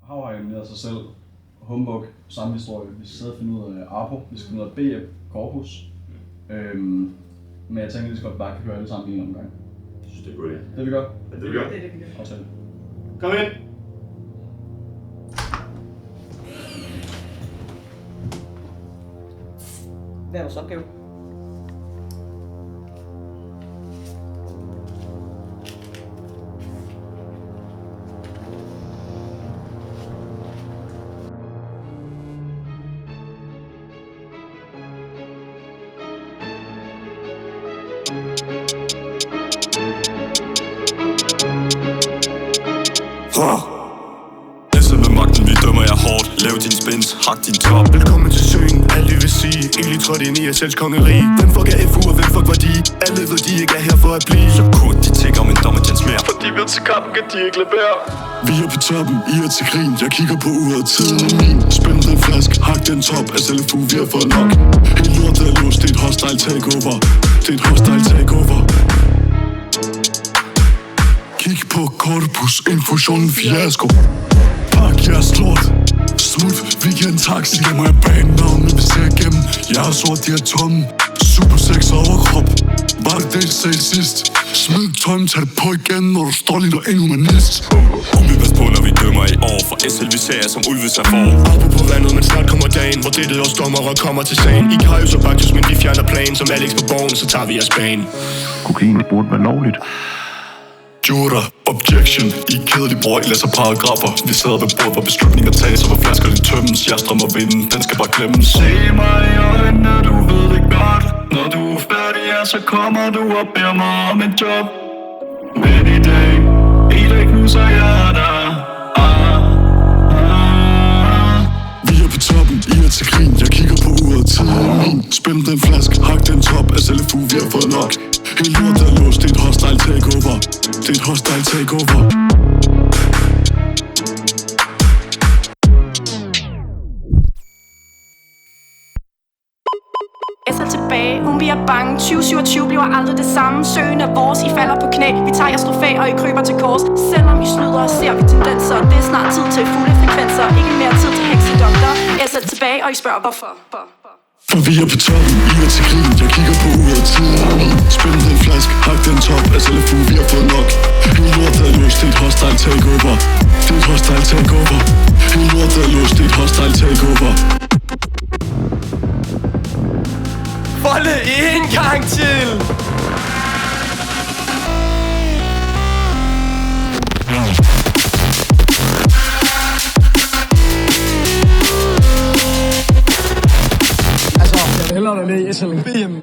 Hav har elimineret sig selv. Humbug, samme historie. Vi skal sidde og finde ud af Apo. Vi skal finde ud af BF, Corpus. Men jeg tænker, at vi skal godt bare kan høre alle sammen i en omgang. Jeg synes, det er godt. Det vi gør? Ja, det vi gør. Aftale. Kom ind! Hvad er vores opgave? Læser med magten, vi dømmer jer hårdt. Lav din spins, hak din top. Velkommen til søen, alt det vil sige. Egentlig trådte ind i jer selvs kongeri. Hvem fuck er FU og hvem fuck var de? Alle ved de ikke er her for at blive. Så kurt, de tigger om en dommertjens mere. For de vil til kampen, kan de ikke lade være. Vi er på toppen, I er til grin. Jeg kigger på uret, tiden er min. Spænd den flask, hak den top. Af LFU, vi har fået nok. Helt lortet er låst, det er et hostile takeover. Det er et hostile takeover. Kig på Corpus, infusionen fiasko. Pak jeres lort. Smut, vi giver en taxi. Gemmer jeg banen, vi ser igennem. Jeres ord, de er tomme. Super sex overkrop. Var det det, sagde sidst? Smid tømmen, tag det på igen, når du står lige en humanist. Hun vil passe på, når vi dømmer i år. For SL, vi ser jer som ulve sig for. Arbo på vandet, men snart kommer dagen, hvor det os dommere kommer til sagen. I har jo så baktus, men vi fjerner planen. Som Alex på borgen, så tager vi jeres bane. Kokain burde være lovligt. Jura, objection. I kedelige bror, I læser paragrafer. Vi sidder ved bord, hvor beslutninger tages, og hvor flasker de tømmes. Jeg strømmer vinden, den skal bare glemmes. Se mig i øjnene, du ved det godt. Når du er færdig, ja, så kommer du og beder mig om et job. Men i dag, ikke nu, så jeg er der. Vi er på toppen, I er til grin. Jeg kigger på uret, tiden er min. Spænd den flask, hak den top. Af LFU, vi har fået nok. Helt lortet er låst, det er et hostile takeover. Det er et hostile takeover. SL tilbage, vi er bange. 2027 bliver aldrig det samme. Søen er vores, I falder på knæ. Vi tager jeres trofæ, og I kryber til kors. Selvom I snyder, ser vi tendenser. Det er snart tid til fulde frekvenser. Ikke mere tid til heksedom. Der SL tilbage, og I spørger hvorfor. For vi er på toppen, I er til grin. Jeg kigger på uret, tiden er min. Spænd den flask, hak den top. Af LFU, vi har fået nok. Helt lortet er låst, det er et hostile takeover. Det er et hostile takeover. Helt lortet er låst, det er et hostile takeover. Folde en gang til! Altså, jeg vil hellere være med i SL end BM.